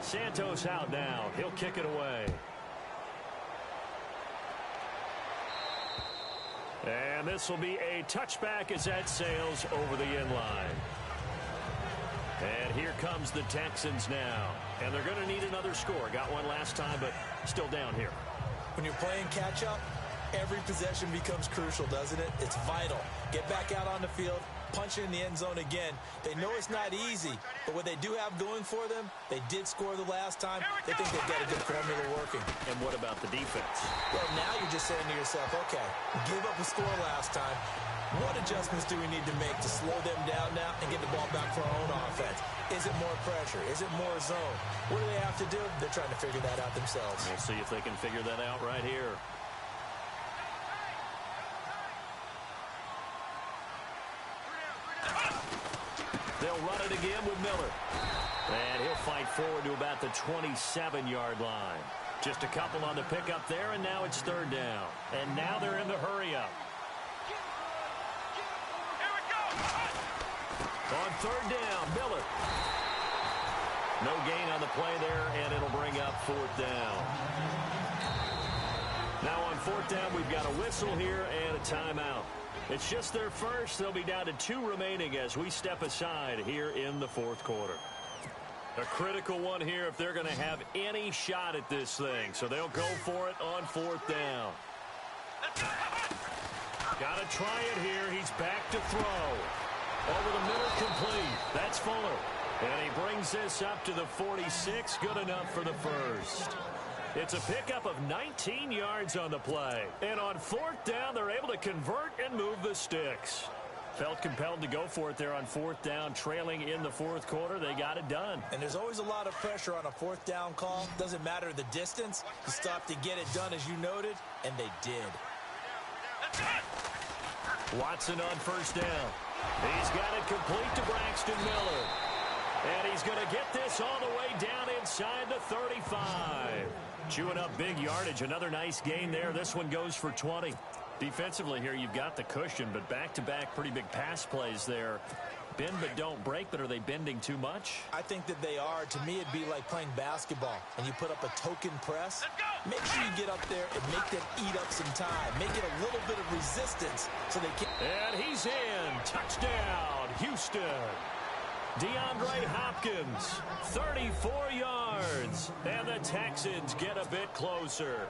Santos out now. He'll kick it away. And this will be a touchback as that sails over the end line. And here comes the Texans now. And they're going to need another score. Got one last time, but still down here. When you're playing catch-up, every possession becomes crucial, doesn't it? It's vital. Get back out on the field, punch it in the end zone again. They know it's not easy, but what they do have going for them, they did score the last time. They think they've got a good formula working. And what about the defense? Well, now you're just saying to yourself, okay, give up a score last time. What adjustments do we need to make to slow them down now and get the ball back for our own offense? Is it more pressure? Is it more zone? What do they have to do? They're trying to figure that out themselves. We'll see if they can figure that out right here. They'll run it again with Miller. And he'll fight forward to about the 27-yard line. Just a couple on the pickup there, and now it's third down. And now they're in the hurry-up. On third down, Miller. No gain on the play there, and it'll bring up fourth down. Now on fourth down, we've got a whistle here and a timeout. It's just their first. They'll be down to 2 remaining as we step aside here in the fourth quarter. A critical one here if they're going to have any shot at this thing. So they'll go for it on fourth down. Got to try it here. He's back to throw. Over the middle, complete. That's Fuller. And he brings this up to the 46. Good enough for the first. It's a pickup of 19 yards on the play. And on fourth down, they're able to convert and move the sticks. Felt compelled to go for it there on fourth down, trailing in the fourth quarter. They got it done. And there's always a lot of pressure on a fourth down call. Doesn't matter the distance. You stop to get it done, as you noted, and they did. Watson on first down. He's got it complete to Braxton Miller. And he's going to get this all the way down inside the 35. Chewing up big yardage. Another nice gain there. This one goes for 20. Defensively here, you've got the cushion, but back-to-back pretty big pass plays there. Bend but don't break, but are they bending too much? I think that they are. To me, it'd be like playing basketball, and you put up a token press. Make sure you get up there and make them eat up some time. Make it a little bit of resistance so they can. And he's in. Touchdown, Houston. DeAndre Hopkins, 34 yards. And the Texans get a bit closer.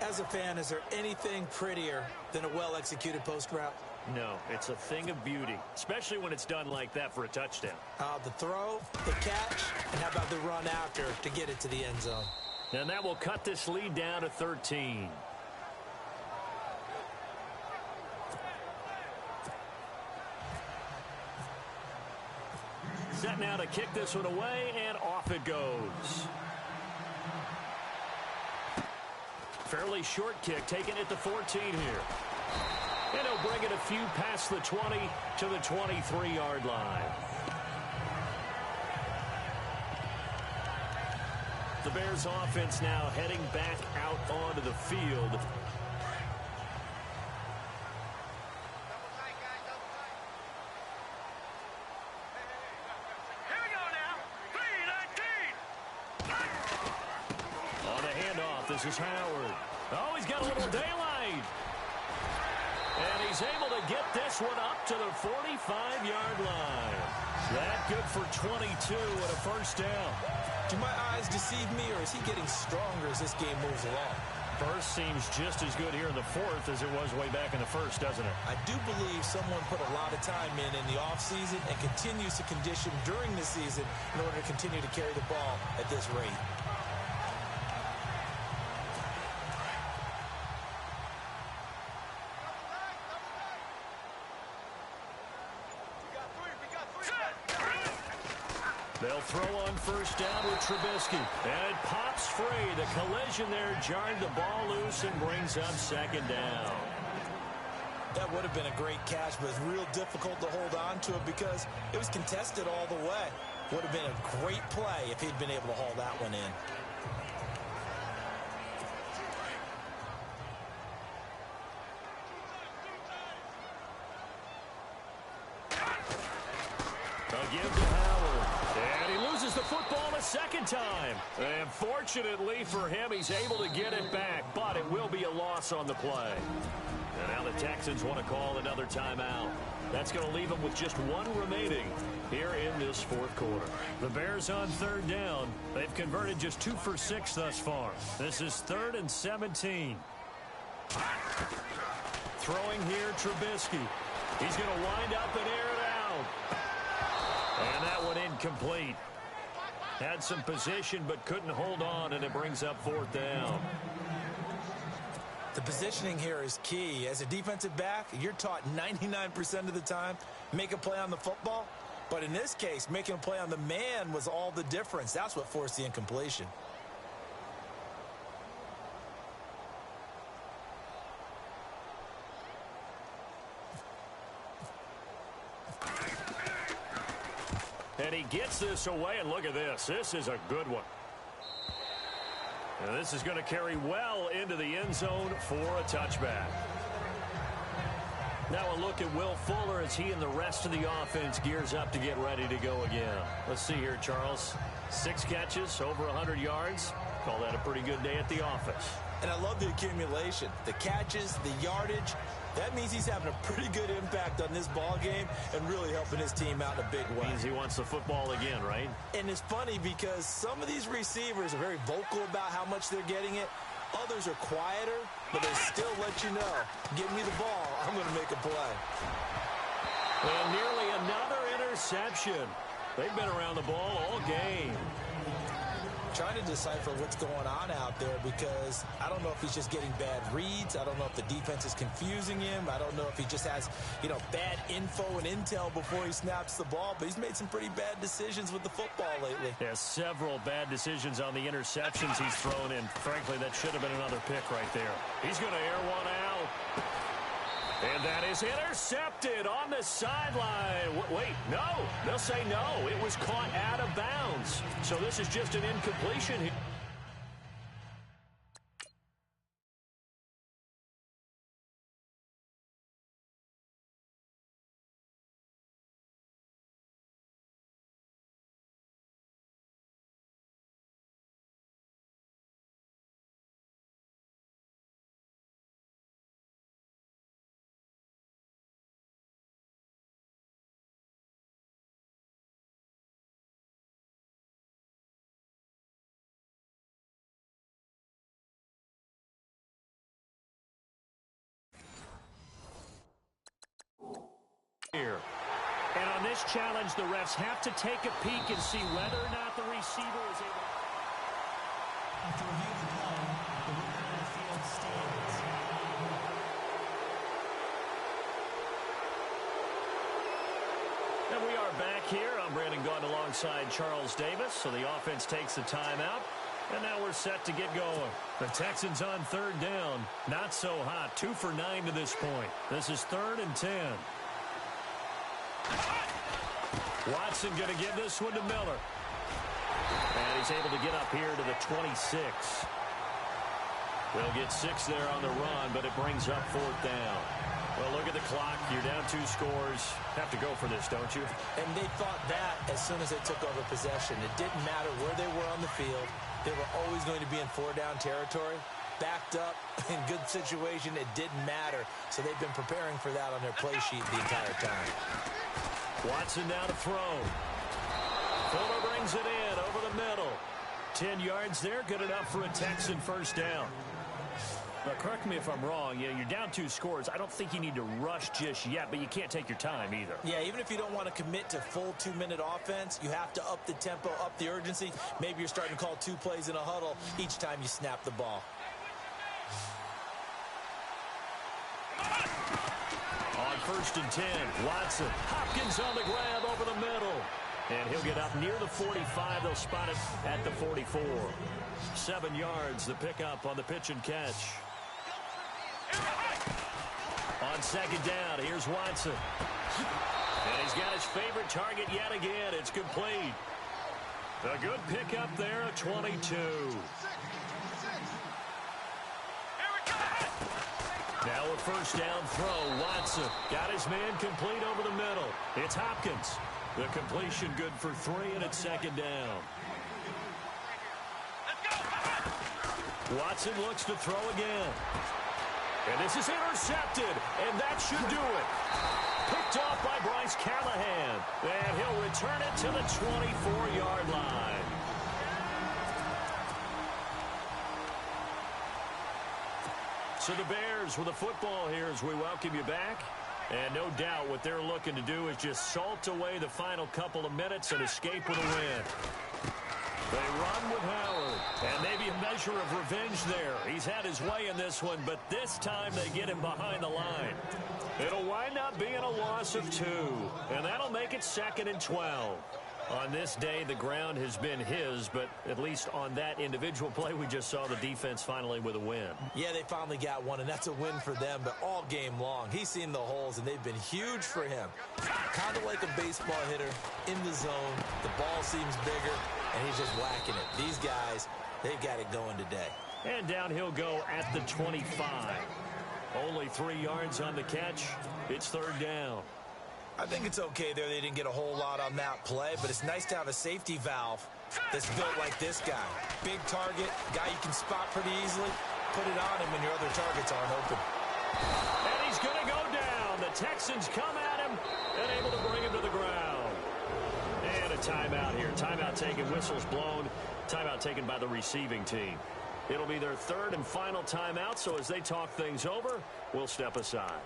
As a fan, is there anything prettier than a well-executed post route? No, it's a thing of beauty, especially when it's done like that for a touchdown. The throw, the catch, and how about the run after to get it to the end zone? And that will cut this lead down to 13. Set now to kick this one away, and off it goes. Fairly short kick, taken at the 14 here. And he'll bring it a few past the 20 to the 23-yard line. The Bears offense now heading back out onto the field. This is Howard. Oh, he's got a little daylight. And he's able to get this one up to the 45-yard line. That good for 22 and a first down. Do my eyes deceive me, or is he getting stronger as this game moves along? First seems just as good here in the fourth as it was way back in the first, doesn't it? I do believe someone put a lot of time in the offseason and continues to condition during the season in order to continue to carry the ball at this rate. They'll throw on first down with Trubisky. And it pops free. The collision there jarred the ball loose and brings up second down. That would have been a great catch, but it's real difficult to hold on to it because it was contested all the way. Would have been a great play if he'd been able to haul that one in. They'll give to Howard. And he loses the football a second time. And fortunately for him, he's able to get it back, but it will be a loss on the play. And now the Texans want to call another timeout. That's going to leave them with just one remaining here in this fourth quarter. The Bears on third down. They've converted just 2 for 6 thus far. This is 3rd and 17. Throwing here, Trubisky. He's going to wind up and air it out. And that one incomplete. Had some position but couldn't hold on, and it brings up 4th down. The positioning here is key. As a defensive back, you're taught 99% of the time, make a play on the football. But in this case, making a play on the man was all the difference. That's what forced the incompletion. And he gets this away, and look at this. This is a good one. And this is going to carry well into the end zone for a touchback. Now a look at Will Fuller as he and the rest of the offense gears up to get ready to go again. Let's see here, Charles. 6 catches, over 100 yards. Call that a pretty good day at the office. And I love the accumulation, the catches, the yardage. That means he's having a pretty good impact on this ball game and really helping his team out in a big way. Means he wants the football again, right? And it's funny because some of these receivers are very vocal about how much they're getting it. Others are quieter, but they still let you know, give me the ball, I'm going to make a play. And nearly another interception. They've been around the ball all game. Trying to decipher what's going on out there because I don't know if he's just getting bad reads. I don't know if the defense is confusing him. I don't know if he just has, bad info and intel before he snaps the ball. But he's made some pretty bad decisions with the football lately. Yeah, several bad decisions on the interceptions he's thrown in. Frankly, that should have been another pick right there. He's going to air one out. And that is intercepted on the sideline. Wait, no. They'll say no. It was caught out of bounds. So this is just an incompletion here. Here. And on this challenge, the refs have to take a peek and see whether or not the receiver is able. After review of the play, the winner of the field stands. And we are back here. I'm Brandon Gaudin alongside Charles Davis. So the offense takes the timeout. And now we're set to get going. The Texans on third down. Not so hot. 2 for 9 to this point. This is 3rd and 10. Watson going to give this one to Miller. And he's able to get up here to the 26. They'll get 6 there on the run, but it brings up 4th down. Well, look at the clock. You're down 2 scores. Have to go for this, don't you? And they thought that as soon as they took over possession. It didn't matter where they were on the field. They were always going to be in 4-down territory. backed up, in good situation. It didn't matter. So they've been preparing for that on their play sheet the entire time. Watson now to throw. Fuller brings it in over the middle. 10 yards there, good enough for a Texan first down. Now, correct me if I'm wrong. You're down 2 scores. I don't think you need to rush just yet, but you can't take your time either. Yeah, even if you don't want to commit to full 2-minute offense, you have to up the tempo, up the urgency. Maybe you're starting to call 2 plays in a huddle each time you snap the ball. On 1st and 10, Watson. Hopkins on the grab over the middle. And he'll get up near the 45. They'll spot it at the 44. 7 yards, the pickup on the pitch and catch. On 2nd down, here's Watson. And he's got his favorite target yet again. It's complete. A good pickup there, a 22. Now a 1st down throw. Watson got his man complete over the middle. It's Hopkins. The completion good for 3, and it's 2nd down. Watson looks to throw again. And this is intercepted, and that should do it. Picked off by Bryce Callahan. And he'll return it to the 24-yard line. So the Bears with the football here as we welcome you back. And no doubt what they're looking to do is just salt away the final couple of minutes and escape with a win. They run with Howard, and maybe a measure of revenge there. He's had his way in this one, but this time they get him behind the line. It'll wind up being a loss of 2, and that'll make it 2nd and 12. On this day, the ground has been his, but at least on that individual play, we just saw the defense finally with a win. Yeah, they finally got one, and that's a win for them, but all game long, he's seen the holes, and they've been huge for him. Kind of like a baseball hitter in the zone. The ball seems bigger, and he's just whacking it. These guys, they've got it going today. And down he'll go at the 25. Only 3 yards on the catch. It's 3rd down. I think it's okay there. They didn't get a whole lot on that play, but it's nice to have a safety valve that's built like this guy. Big target, guy you can spot pretty easily. Put it on him when your other targets aren't open. And he's going to go down. The Texans come at him and able to bring him to the ground. And a timeout here. Timeout taken, whistles blown. Timeout taken by the receiving team. It'll be their 3rd and final timeout, so as they talk things over, we'll step aside.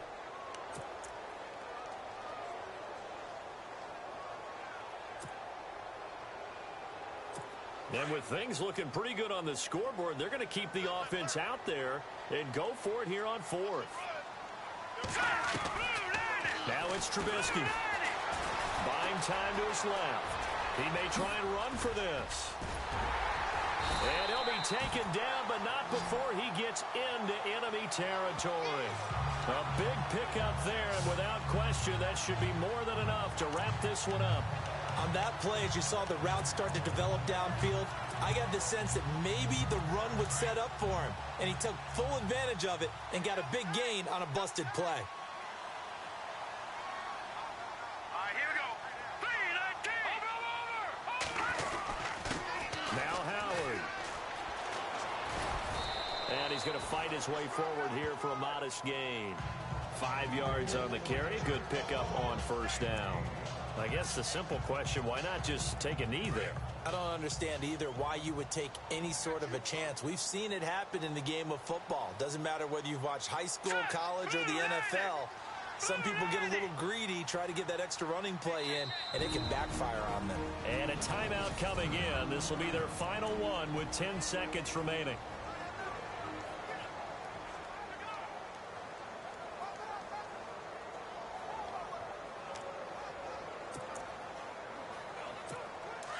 And with things looking pretty good on the scoreboard, they're going to keep the offense out there and go for it here on 4th. Now it's Trubisky. Buying time to his left. He may try and run for this. And he'll be taken down, but not before he gets into enemy territory. A big pickup there, and without question, that should be more than enough to wrap this one up. On that play, as you saw the route start to develop downfield, I got the sense that maybe the run would set up for him. And he took full advantage of it and got a big gain on a busted play. All right, here we go. 3-19. Over. Now Howard. And he's going to fight his way forward here for a modest gain. 5 yards on the carry. Good pickup on 1st down. I guess the simple question, why not just take a knee there? I don't understand either why you would take any sort of a chance. We've seen it happen in the game of football. Doesn't matter whether you've watched high school, college, or the NFL. Some people get a little greedy, try to get that extra running play in, and it can backfire on them. And a timeout coming in. This will be their final one with 10 seconds remaining.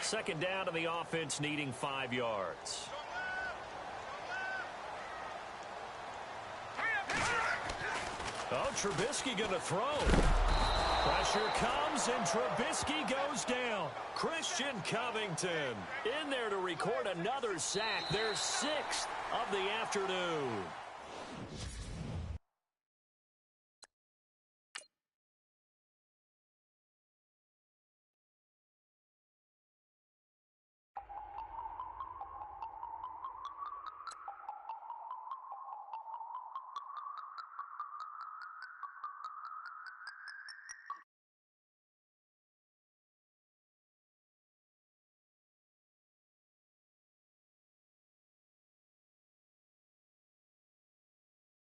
Second down, and the offense needing 5 yards. Oh, Trubisky going to throw. Pressure comes, and Trubisky goes down. Christian Covington in there to record another sack. Their 6th of the afternoon.